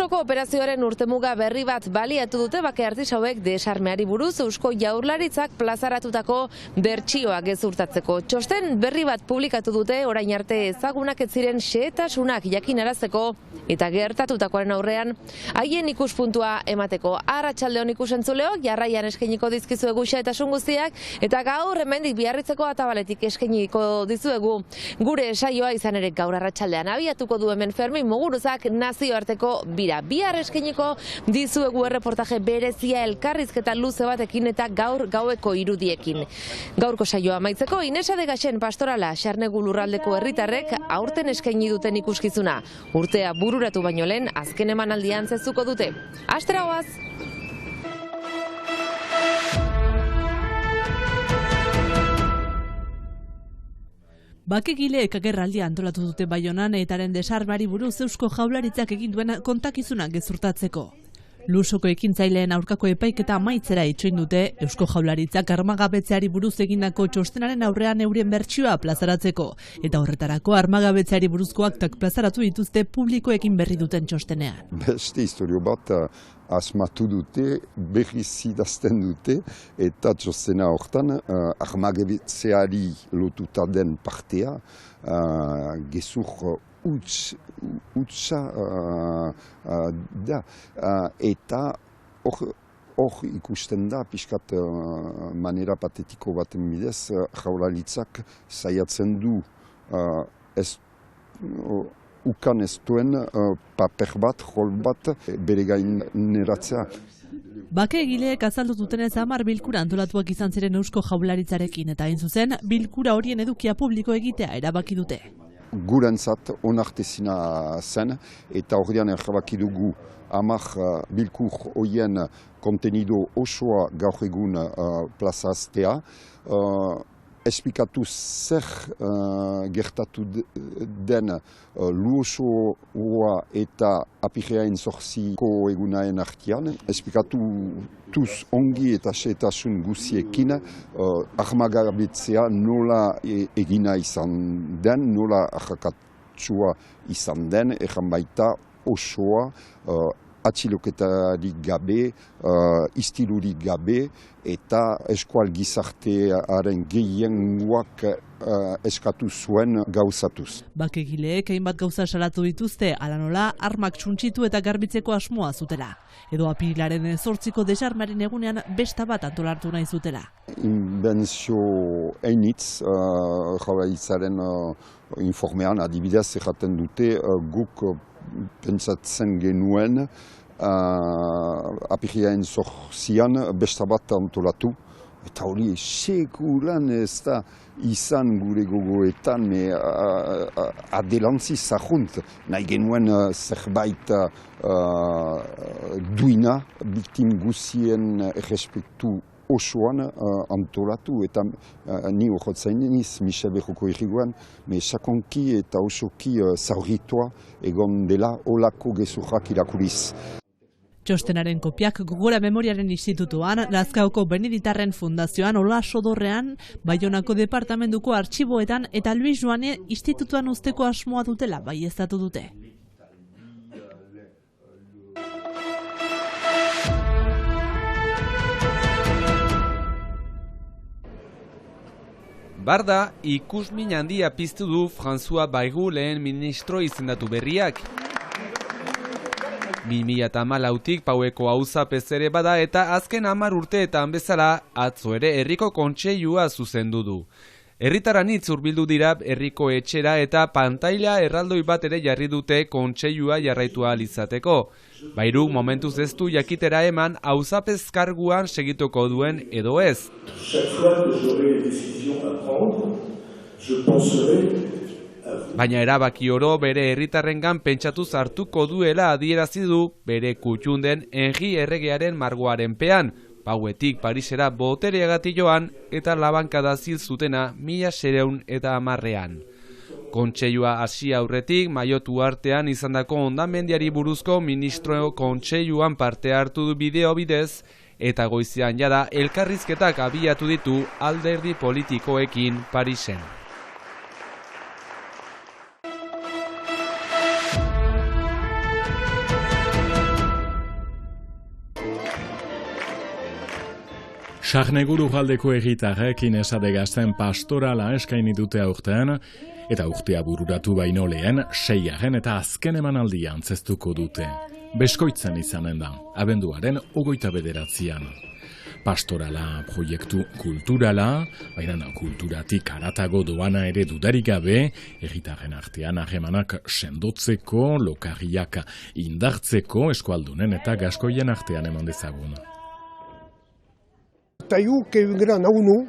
Lusoko operazioaren urtemuga berri bat baliatu dute bake artisauek desarmeari buruz Eusko Jaurlaritzak plazaratutako bertsioa gezurtatzeko. Txosten berri bat publikatu dute orain arte ezagunak ez ziren xehetasunak jakinarazteko eta gertatutakoaren aurrean haien ikuspuntua emateko. Arratsaldeon ikusentzuleok, jarraian eskainiko dizkizuegu xehetasun guztiak eta gaur hemendik Biarritzeko atabaletik eskainiko dizuegu gure saioa, izan ere gaur arratsaldean abiatuko du hemen Fermin Muguruzak nazioarteko bira. Bihar eskainiko dizuegu erreportaje berezia elkarrizketa luze batekin eta gaur gaueko irudiekin. Gaurko saioa amaitzeko Inesa de Gaxen pastorala Xarnegu lurraldeko herritarrek aurten eskaini duten ikuskizuna. Urtea bururatu baino lehen azken emanaldian zezuko dute. Astera goaz! Bakegileek agerraldia antolatu dute Baionan etaren desarmeari buruz Eusko Jaurlaritzak egin duen kontakizuna gezurtatzeko. Lusoko ekintzaileen aurkako epaiketa amaitzera itxoin dute Eusko Jaurlaritzak armagabetzeari buruz egindako txostenaren aurrean euren bertsioa plazaratzeko, eta horretarako armagabetzeari buruzko aktak plazaratu dituzte publikoekin berri duten txostenean. Beste historio bat asmatu dute, berriz idazten dute, eta txostena hortan armagabetzeari lotuta den partea gezur utsa da, eta hor ikusten da, pixkat manera patetiko baten bidez, Jaurlaritzak saiatzen du ukan ez duen paper bat, rol bat, bere gaineratzea. Bakegileek azaldu dutenez 10 bilkura antolatuak izan ziren Eusko Jaurlaritzarekin, eta hain zuzen, bilkura horien edukia publiko egitea erabaki dute. Gurentzat onartezina zen, eta horrean erabaki dugu 10 bilkur horien kontenido osoa gaur egun plazaztea, esplikatu zer gertatu den Luosoa eta apireain zortziko egunaen artean, esplikatu tuz ongi eta xehetasun guziekin armagabetzea nola egina izan den, nola arrakatsua izan den, erran baita osoa atxiloketarik gabe, istilurik gabe, eta eskual gizartearen gehiengoak eskatu zuen gauzatuz. Bakegileek hainbat gauza salatu dituzte, hala nola armak txuntxitu eta garbitzeko asmoa zutela. Edo apirilaren 8ko desarmearen egunean besta bat antolartu nahi zutela. Inbenzio einitz, Jaurlaritzaren informean adibidez erraten dute guk pentsatzen genuen apirilaren 8an besta bat antolatu, eta hori sekulan ez da izan gure gogoetan, adelantzi zahunt, nahi genuen zerbait duina, biktim guzien errespektu osoan antolatu, eta ni horretzain niz, Michel Berroko irriguan, sakonki eta osoki zaurritua egon dela olako gezurrak irakuriz. Txostenaren kopiak Gogora Memoriaren Institutuan, Lazkaoko Beneditarren Fundazioan, Ola Sodorrean, Baionako Departamentuko Artxiboetan eta Luis Joane Institutuan uzteko asmoa dutela baieztatu dute. Barda, ikusmin handia piztu du François Bayrou lehen ministro izendatu berriak. 2014tik Paueko auzapez ere bada eta azken 10 urteetan bezala atzo ere herriko kontseilua zuzendu du. Herritarran hitz hurbildu dira herriko etxera eta pantaila erraldoi bat ere jarri dute kontseilua jarraitu ahal izateko. Bayruk momentuz ez du jakitera eman auzapez karguan segituko duen edo ez. Baina erabaki oro bere herritarrengan pentsatuz hartuko duela adierazi du bere kutxunden Henri erregearen margoaren pean, Pauetik Parisera botereagatik joan eta labankada zil zutena 1910ean. Kontseilua hasi aurretik Maiotu artean izandako hondamendiari buruzko ministro kontseiluan parte hartu du bideo bidez, eta goizean jada elkarrizketak abiatu ditu alderdi politikoekin Parisen. Sarnegu lurraldeko herritarrek Inesa de Gazten pastorala eskaini dute aurten, eta urtea bururatu baino lehen, 6. eta azken emanaldia antzestuko dute. Beskoitzen izanen da, abenduaren 29. Pastorala proiektu kulturala, baina kulturatik haratago doana ere dudarik gabe, herritarren artean harremanak sendotzeko, lokarriak indartzeko, eskualdunen eta gaskoien artean eman dezagun. Taillou, qui est un grand naunu,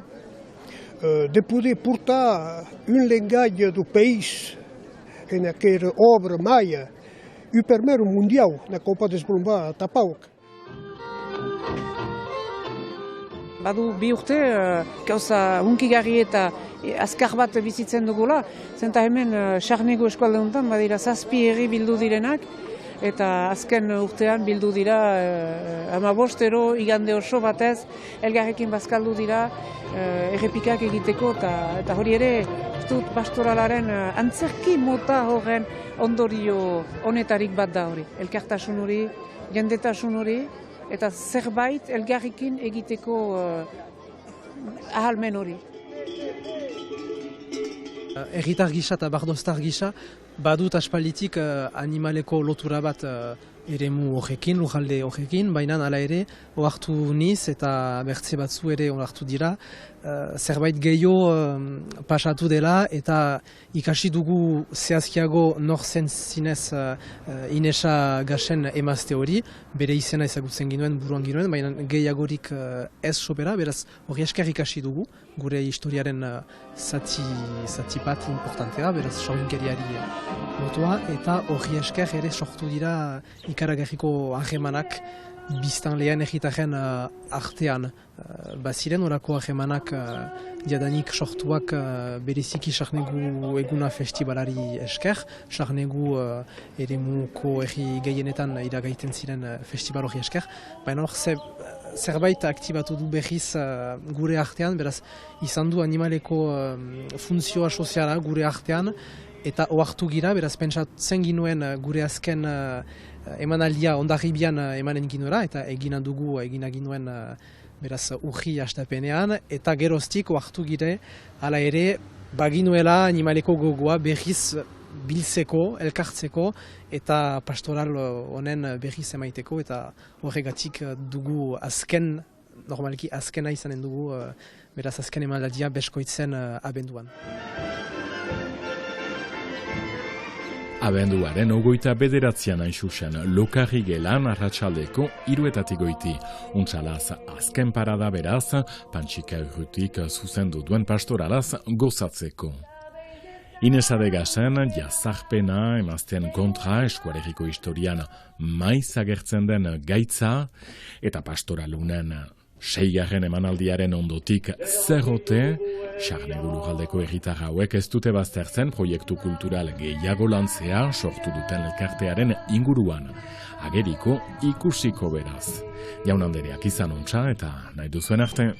de poder portar un langage do país naquela obra maia e o primeiro mundial na Copa des Bomba Tapauak. Badu bi urte gauza hunkigarri eta azkar bat bizitzen dugula, zenta hemen Sarnegu eskualde honetan badira 7 herri bildu direnak, eta azken urtean bildu dira 15 igande oso batez, elgarrekin bazkaldu dira errepikak egiteko, eta hori ere, dut pastoralaren antzerki mota horren ondorio honetarik bat da hori. Elkartasun hori, jendetasun hori, eta zerbait elgarrekin egiteko ahalmen hori. Erritar gisa eta bardoztar gisa, badut aspalditik animaleko lotura bat eremu horrekin, lurralde horrekin, baina hala ere ohartu niz eta bertze batzu ere ohartu dira, zerbait gehiago pasatu dela eta ikasi dugu zehazkiago nor zen zinez Inesa Gazen emazte hori, bere izena ezagutzen ginuen, buruan ginuen, baina gehiagorik ez sobera, beraz hori esker ikasi dugu, gure historiaren zati bat importantea, beraz sorginkeriari lotua, eta hori esker ere sortu dira ikaragarriko harremanak biztanleen erritarren artean. Baziren orako harremanak jadanik sortuak bereziki Sarnegu eguna festivalari esker, Sarnegu eremuko herri gehienetan iragaiten ziren festival hori esker, baina hor zerbait aktibatu du berriz gure artean, beraz izan du animaleko funtzioa soziala gure artean, eta ohartu gira, beraz pentsatzen ginuen gure azken emanaldia ondarribian emanen ginuela, eta egina ginuen beraz urri hastapenean, eta geroztik ohartu gire, hala ere, baginuela animaleko gogoa berriz biltzeko, elkartzeko, eta pastoral honen berriz emaiteko, eta horregatik dugu normalki azkena izanen dugu, beraz azken emanaldia Beskoitzen abenduan. Abenduaren 29. hain zuzen, lokarri gelan arratsaldeko 3 goiti. Untsalaz azken parada beraz, Pantxika urrutik zuzendu duen pastoralaz gozatzeko. Inesa de Gazten jazarpena emazten kontra eskualerriko historian maiz agertzen den gaitza, eta pastoralunen 6. emanaldiaren ondotik zerrote, Sarnegu lurraldeko herritar hauek ez dute baztertzen proiektu kultural gehiago lantzea sortu duten elkartearen inguruan. Ageriko ikusiko beraz. Jaun Andereak izan ontsa eta nahi duzuen arte.